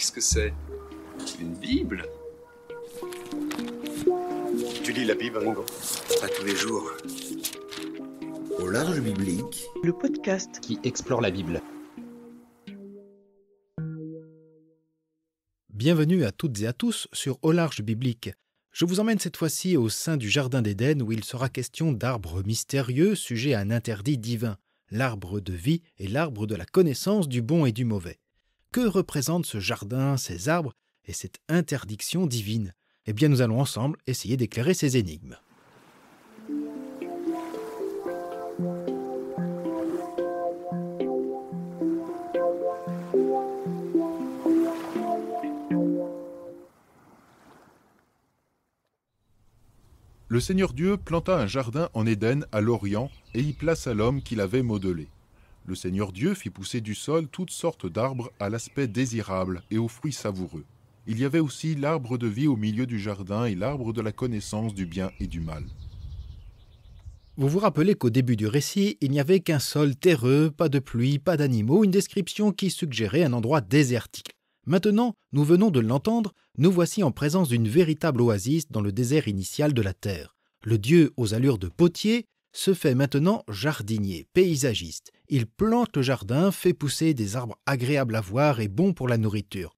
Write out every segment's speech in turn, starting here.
Qu'est-ce que c'est? Une Bible? Tu lis la Bible, Ringo? Pas tous les jours. Au large biblique, le podcast qui explore la Bible. Bienvenue à toutes et à tous sur Au large biblique. Je vous emmène cette fois-ci au sein du Jardin d'Éden où il sera question d'arbres mystérieux sujets à un interdit divin, l'arbre de vie et l'arbre de la connaissance du bon et du mauvais. Que représente ce jardin, ces arbres et cette interdiction divine? Eh bien, nous allons ensemble essayer d'éclairer ces énigmes. Le Seigneur Dieu planta un jardin en Éden à l'Orient et y plaça l'homme qu'il avait modelé. Le Seigneur Dieu fit pousser du sol toutes sortes d'arbres à l'aspect désirable et aux fruits savoureux. Il y avait aussi l'arbre de vie au milieu du jardin et l'arbre de la connaissance du bien et du mal. Vous vous rappelez qu'au début du récit, il n'y avait qu'un sol terreux, pas de pluie, pas d'animaux, une description qui suggérait un endroit désertique. Maintenant, nous venons de l'entendre, nous voici en présence d'une véritable oasis dans le désert initial de la terre. Le Dieu aux allures de potier se fait maintenant jardinier, paysagiste. Il plante le jardin, fait pousser des arbres agréables à voir et bons pour la nourriture.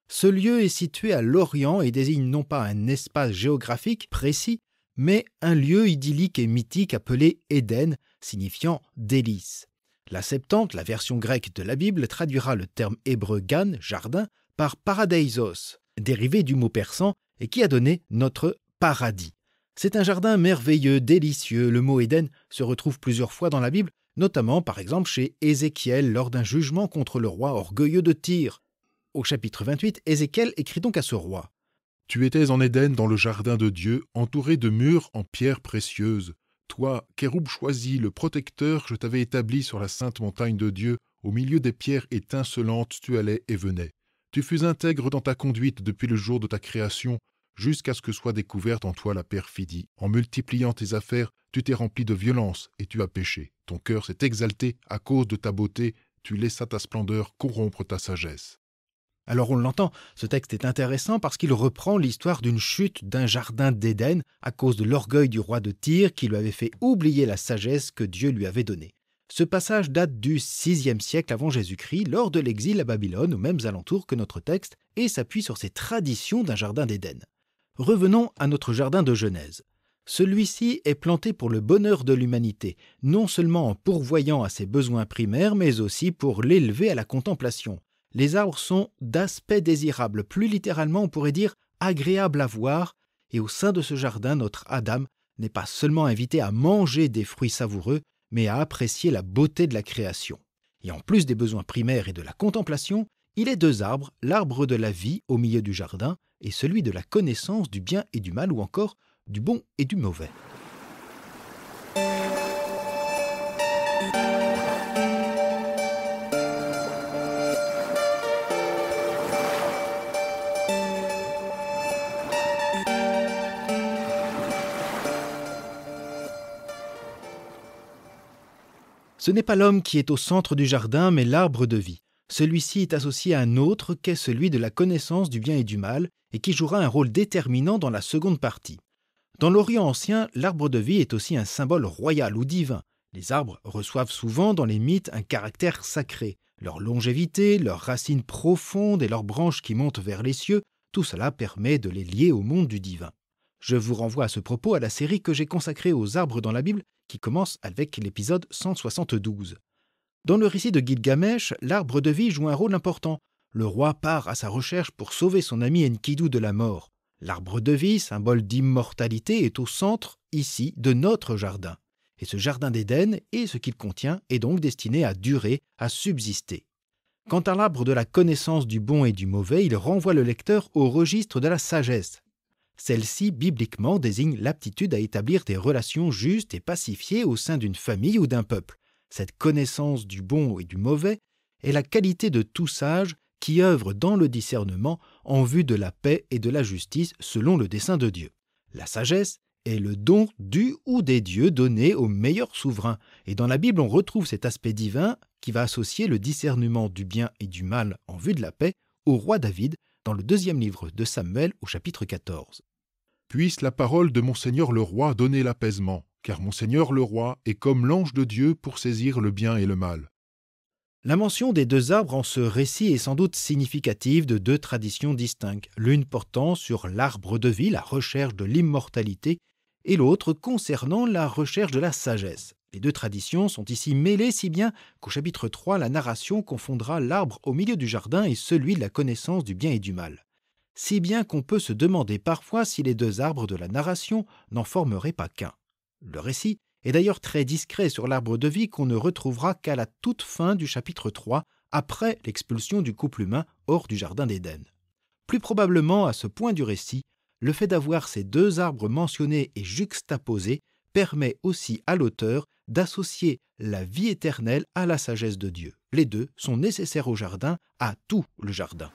Ce lieu est situé à l'Orient et désigne non pas un espace géographique précis, mais un lieu idyllique et mythique appelé Éden, signifiant délice. La Septante, la version grecque de la Bible, traduira le terme hébreu gan, jardin, par paradeisos, dérivé du mot persan et qui a donné notre paradis. C'est un jardin merveilleux, délicieux. Le mot Éden se retrouve plusieurs fois dans la Bible, notamment par exemple chez Ézéchiel lors d'un jugement contre le roi orgueilleux de Tyr. Au chapitre 28, Ézéchiel écrit donc à ce roi: « Tu étais en Éden dans le jardin de Dieu, entouré de murs en pierres précieuses. Toi, Kéroub choisi, le protecteur, je t'avais établi sur la sainte montagne de Dieu, au milieu des pierres étincelantes, tu allais et venais. Tu fus intègre dans ta conduite depuis le jour de ta création, jusqu'à ce que soit découverte en toi la perfidie. En multipliant tes affaires, tu t'es rempli de violence et tu as péché. Ton cœur s'est exalté à cause de ta beauté, tu laissas ta splendeur corrompre ta sagesse. » Alors on l'entend, ce texte est intéressant parce qu'il reprend l'histoire d'une chute d'un jardin d'Éden à cause de l'orgueil du roi de Tyr qui lui avait fait oublier la sagesse que Dieu lui avait donnée. Ce passage date du VIe siècle avant Jésus-Christ, lors de l'exil à Babylone, aux mêmes alentours que notre texte, et s'appuie sur ces traditions d'un jardin d'Éden. Revenons à notre jardin de Genèse. Celui-ci est planté pour le bonheur de l'humanité, non seulement en pourvoyant à ses besoins primaires, mais aussi pour l'élever à la contemplation. Les arbres sont d'aspect désirable, plus littéralement on pourrait dire agréable à voir, et au sein de ce jardin, notre Adam n'est pas seulement invité à manger des fruits savoureux, mais à apprécier la beauté de la création. Et en plus des besoins primaires et de la contemplation, il est deux arbres, l'arbre de la vie au milieu du jardin et celui de la connaissance du bien et du mal ou encore du bon et du mauvais. Ce n'est pas l'homme qui est au centre du jardin, mais l'arbre de vie. Celui-ci est associé à un autre qu'est celui de la connaissance du bien et du mal, et qui jouera un rôle déterminant dans la seconde partie. Dans l'Orient ancien, l'arbre de vie est aussi un symbole royal ou divin. Les arbres reçoivent souvent dans les mythes un caractère sacré. Leur longévité, leurs racines profondes et leurs branches qui montent vers les cieux, tout cela permet de les lier au monde du divin. Je vous renvoie à ce propos à la série que j'ai consacrée aux arbres dans la Bible, qui commence avec l'épisode 172. Dans le récit de Gilgamesh, l'arbre de vie joue un rôle important. Le roi part à sa recherche pour sauver son ami Enkidu de la mort. L'arbre de vie, symbole d'immortalité, est au centre, ici, de notre jardin. Et ce jardin d'Éden et ce qu'il contient est donc destiné à durer, à subsister. Quant à l'arbre de la connaissance du bon et du mauvais, il renvoie le lecteur au registre de la sagesse. Celle-ci, bibliquement, désigne l'aptitude à établir des relations justes et pacifiées au sein d'une famille ou d'un peuple. Cette connaissance du bon et du mauvais est la qualité de tout sage qui œuvre dans le discernement en vue de la paix et de la justice selon le dessein de Dieu. La sagesse est le don du ou des dieux donné au meilleur souverain. Et dans la Bible, on retrouve cet aspect divin qui va associer le discernement du bien et du mal en vue de la paix au roi David dans le 2e livre de Samuel au chapitre 14. Puisse la parole de mon Seigneur le roi donner l'apaisement, car mon Seigneur le roi est comme l'ange de Dieu pour saisir le bien et le mal. La mention des 2 arbres en ce récit est sans doute significative de 2 traditions distinctes, l'une portant sur l'arbre de vie, la recherche de l'immortalité, et l'autre concernant la recherche de la sagesse. Les 2 traditions sont ici mêlées si bien qu'au chapitre 3, la narration confondra l'arbre au milieu du jardin et celui de la connaissance du bien et du mal. Si bien qu'on peut se demander parfois si les 2 arbres de la narration n'en formeraient pas qu'un. Le récit est d'ailleurs très discret sur l'arbre de vie qu'on ne retrouvera qu'à la toute fin du chapitre 3, après l'expulsion du couple humain hors du jardin d'Éden. Plus probablement, à ce point du récit, le fait d'avoir ces 2 arbres mentionnés et juxtaposés permet aussi à l'auteur d'associer la vie éternelle à la sagesse de Dieu. Les 2 sont nécessaires au jardin, à tout le jardin.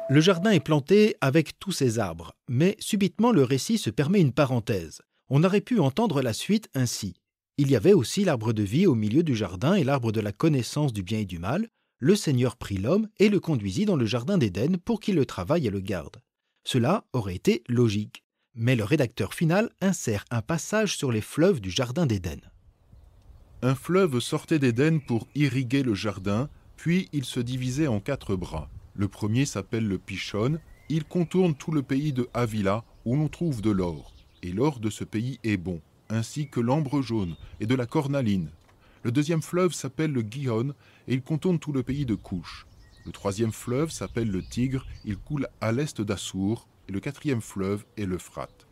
Le jardin est planté avec tous ses arbres, mais subitement le récit se permet une parenthèse. On aurait pu entendre la suite ainsi. Il y avait aussi l'arbre de vie au milieu du jardin et l'arbre de la connaissance du bien et du mal. Le Seigneur prit l'homme et le conduisit dans le jardin d'Éden pour qu'il le travaille et le garde. Cela aurait été logique, mais le rédacteur final insère un passage sur les fleuves du jardin d'Éden. Un fleuve sortait d'Éden pour irriguer le jardin, puis il se divisait en 4 bras. Le premier s'appelle le Pishon, il contourne tout le pays de Havila où l'on trouve de l'or. Et l'or de ce pays est bon, ainsi que l'ambre jaune et de la cornaline. Le 2e fleuve s'appelle le Gihon et il contourne tout le pays de Couche. Le 3e fleuve s'appelle le Tigre, il coule à l'est d'Assour. Et le 4e fleuve est l'Euphrate.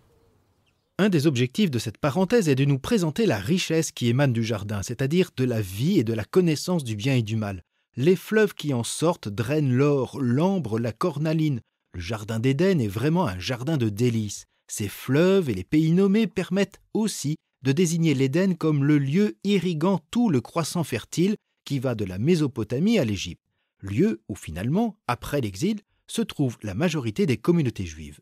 Un des objectifs de cette parenthèse est de nous présenter la richesse qui émane du jardin, c'est-à-dire de la vie et de la connaissance du bien et du mal. Les fleuves qui en sortent drainent l'or, l'ambre, la cornaline. Le jardin d'Éden est vraiment un jardin de délices. Ces fleuves et les pays nommés permettent aussi de désigner l'Éden comme le lieu irriguant tout le croissant fertile qui va de la Mésopotamie à l'Égypte, lieu où finalement, après l'exil, se trouve la majorité des communautés juives.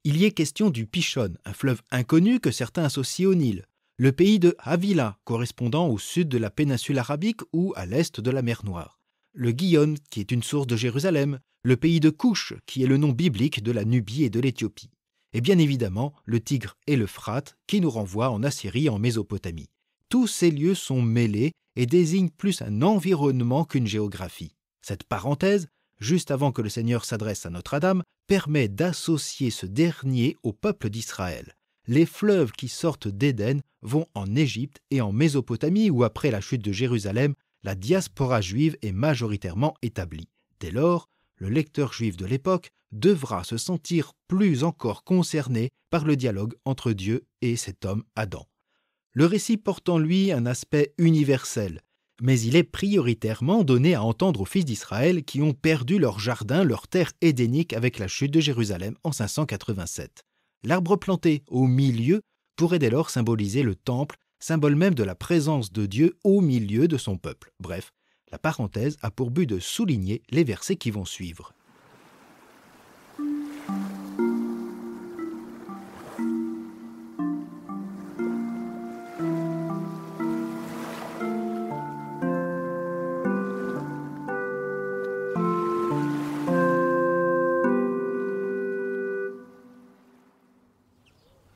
Il y est question du Pishon, un fleuve inconnu que certains associent au Nil, le pays de Havila, correspondant au sud de la péninsule arabique ou à l'est de la mer Noire, le Gihon, qui est une source de Jérusalem, le pays de Couche, qui est le nom biblique de la Nubie et de l'Éthiopie, et bien évidemment le Tigre et l'Euphrate, qui nous renvoient en Assyrie et en Mésopotamie. Tous ces lieux sont mêlés et désignent plus un environnement qu'une géographie. Cette parenthèse, juste avant que le Seigneur s'adresse à Notre-Dame, permet d'associer ce dernier au peuple d'Israël. Les fleuves qui sortent d'Éden vont en Égypte et en Mésopotamie où, après la chute de Jérusalem, la diaspora juive est majoritairement établie. Dès lors, le lecteur juif de l'époque devra se sentir plus encore concerné par le dialogue entre Dieu et cet homme Adam. Le récit porte en lui un aspect universel, mais il est prioritairement donné à entendre aux fils d'Israël qui ont perdu leur jardin, leur terre édénique avec la chute de Jérusalem en 587. L'arbre planté au milieu pourrait dès lors symboliser le temple, symbole même de la présence de Dieu au milieu de son peuple. Bref, la parenthèse a pour but de souligner les versets qui vont suivre.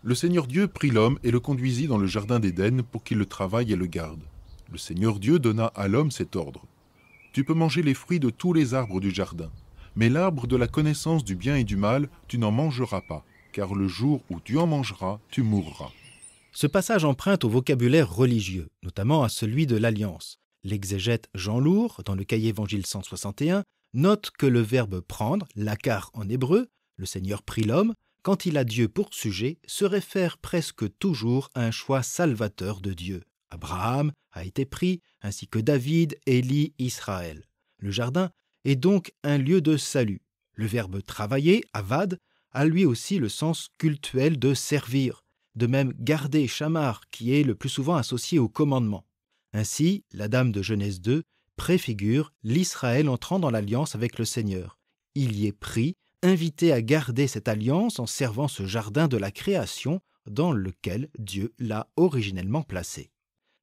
Le Seigneur Dieu prit l'homme et le conduisit dans le jardin d'Éden pour qu'il le travaille et le garde. Le Seigneur Dieu donna à l'homme cet ordre. Tu peux manger les fruits de tous les arbres du jardin, mais l'arbre de la connaissance du bien et du mal, tu n'en mangeras pas, car le jour où tu en mangeras, tu mourras. Ce passage emprunte au vocabulaire religieux, notamment à celui de l'Alliance. L'exégète Jean Lourd, dans le cahier Évangile 161, note que le verbe « prendre », lakar en hébreu, le Seigneur prit l'homme, quand il a Dieu pour sujet, se réfère presque toujours à un choix salvateur de Dieu. Abraham a été pris, ainsi que David, Élie, Israël. Le jardin est donc un lieu de salut. Le verbe « travailler », avad, a lui aussi le sens cultuel de servir. De même, garder, shamar, qui est le plus souvent associé au commandement. Ainsi, la dame de Genèse 2 préfigure l'Israël entrant dans l'alliance avec le Seigneur. Il y est pris, invité à garder cette alliance en servant ce jardin de la création dans lequel Dieu l'a originellement placé.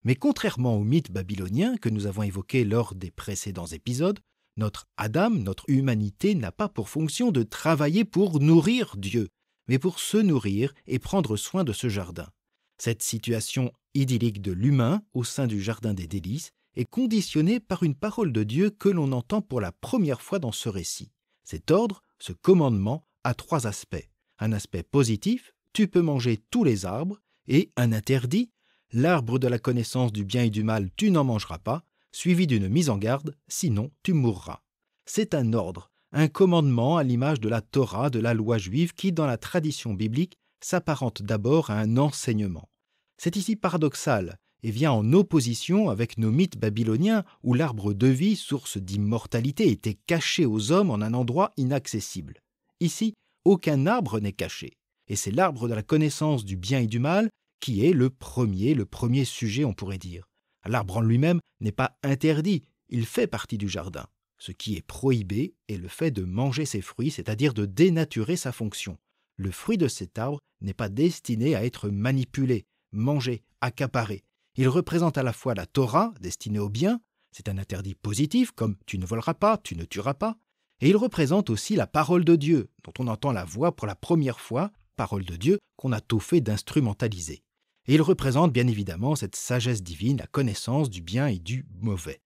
Mais contrairement au mythe babylonien que nous avons évoqué lors des précédents épisodes, notre Adam, notre humanité, n'a pas pour fonction de travailler pour nourrir Dieu, mais pour se nourrir et prendre soin de ce jardin. Cette situation idyllique de l'humain au sein du jardin des délices est conditionnée par une parole de Dieu que l'on entend pour la première fois dans ce récit. Cet ordre, ce commandement, a 3 aspects. Un aspect positif, tu peux manger tous les arbres, et un interdit, l'arbre de la connaissance du bien et du mal, tu n'en mangeras pas, suivi d'une mise en garde, sinon tu mourras. C'est un ordre, un commandement à l'image de la Torah, de la loi juive, qui, dans la tradition biblique, s'apparente d'abord à un enseignement. C'est ici paradoxal et vient en opposition avec nos mythes babyloniens où l'arbre de vie, source d'immortalité, était caché aux hommes en un endroit inaccessible. Ici, aucun arbre n'est caché, et c'est l'arbre de la connaissance du bien et du mal qui est le premier sujet, on pourrait dire. L'arbre en lui-même n'est pas interdit, il fait partie du jardin. Ce qui est prohibé est le fait de manger ses fruits, c'est-à-dire de dénaturer sa fonction. Le fruit de cet arbre n'est pas destiné à être manipulé, mangé, accaparé. Il représente à la fois la Torah, destinée au bien, c'est un interdit positif, comme « tu ne voleras pas, tu ne tueras pas », et il représente aussi la parole de Dieu, dont on entend la voix pour la première fois, parole de Dieu qu'on a tôt fait d'instrumentaliser. Et il représente bien évidemment cette sagesse divine, la connaissance du bien et du mauvais.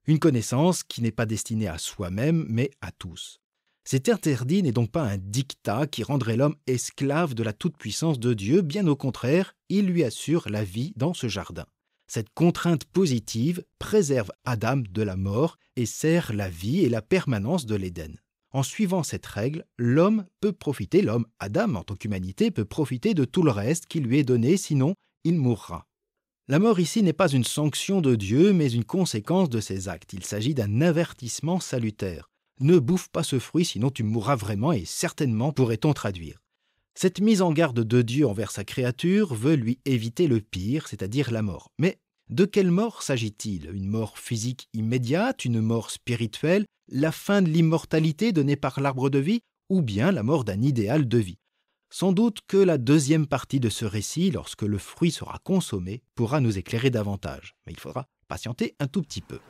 Une connaissance qui n'est pas destinée à soi-même, mais à tous. Cet interdit n'est donc pas un diktat qui rendrait l'homme esclave de la toute-puissance de Dieu, bien au contraire, il lui assure la vie dans ce jardin. Cette contrainte positive préserve Adam de la mort et sert la vie et la permanence de l'Éden. En suivant cette règle, l'homme Adam en tant qu'humanité, peut profiter de tout le reste qui lui est donné, sinon il mourra. La mort ici n'est pas une sanction de Dieu, mais une conséquence de ses actes. Il s'agit d'un avertissement salutaire. Ne bouffe pas ce fruit, sinon tu mourras vraiment et certainement, pourrait-on traduire. Cette mise en garde de Dieu envers sa créature veut lui éviter le pire, c'est-à-dire la mort. Mais de quelle mort s'agit-il ? Une mort physique immédiate, une mort spirituelle, la fin de l'immortalité donnée par l'arbre de vie, ou bien la mort d'un idéal de vie ? Sans doute que la deuxième partie de ce récit, lorsque le fruit sera consommé, pourra nous éclairer davantage. Mais il faudra patienter un tout petit peu.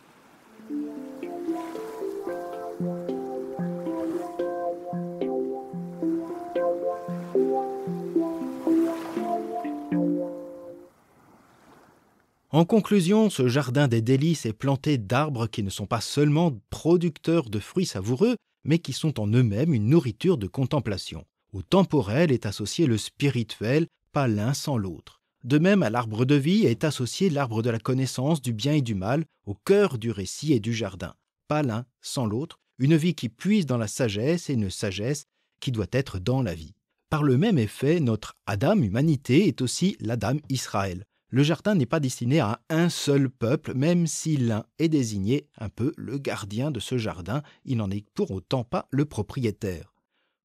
En conclusion, ce jardin des délices est planté d'arbres qui ne sont pas seulement producteurs de fruits savoureux, mais qui sont en eux-mêmes une nourriture de contemplation. Au temporel est associé le spirituel, pas l'un sans l'autre. De même, à l'arbre de vie est associé l'arbre de la connaissance du bien et du mal, au cœur du récit et du jardin. Pas l'un sans l'autre, une vie qui puise dans la sagesse et une sagesse qui doit être dans la vie. Par le même effet, notre Adam, humanité, est aussi l'Adam Israël. Le jardin n'est pas destiné à un seul peuple, même si l'un est désigné un peu le gardien de ce jardin, il n'en est pour autant pas le propriétaire.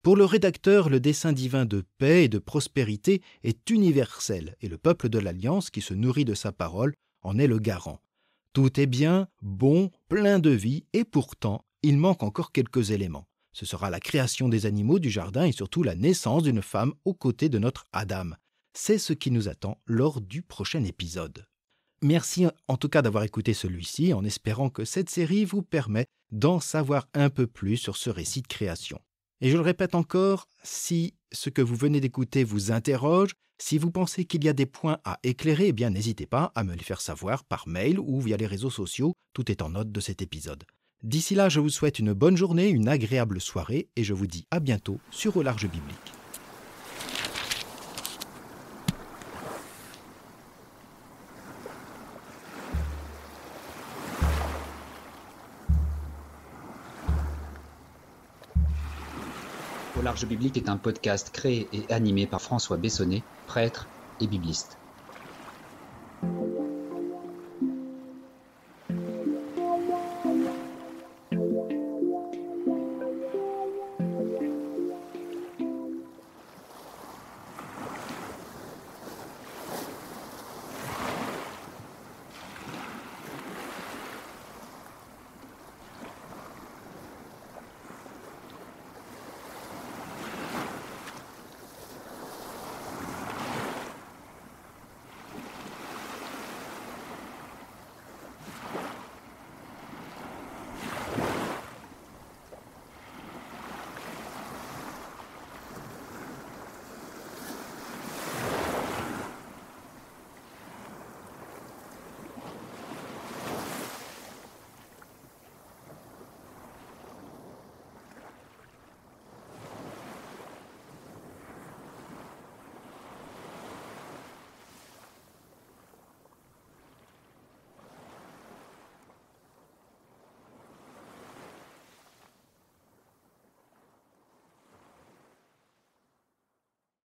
Pour le rédacteur, le dessein divin de paix et de prospérité est universel, et le peuple de l'Alliance, qui se nourrit de sa parole, en est le garant. Tout est bien, bon, plein de vie, et pourtant, il manque encore quelques éléments. Ce sera la création des animaux du jardin et surtout la naissance d'une femme aux côtés de notre Adam. C'est ce qui nous attend lors du prochain épisode. Merci en tout cas d'avoir écouté celui-ci, en espérant que cette série vous permet d'en savoir un peu plus sur ce récit de création. Et je le répète encore, si ce que vous venez d'écouter vous interroge, si vous pensez qu'il y a des points à éclairer, eh bien n'hésitez pas à me les faire savoir par mail ou via les réseaux sociaux, tout est en note de cet épisode. D'ici là, je vous souhaite une bonne journée, une agréable soirée et je vous dis à bientôt sur Au Large Biblique. Au Large Biblique est un podcast créé et animé par François Bessonnet, prêtre et bibliste.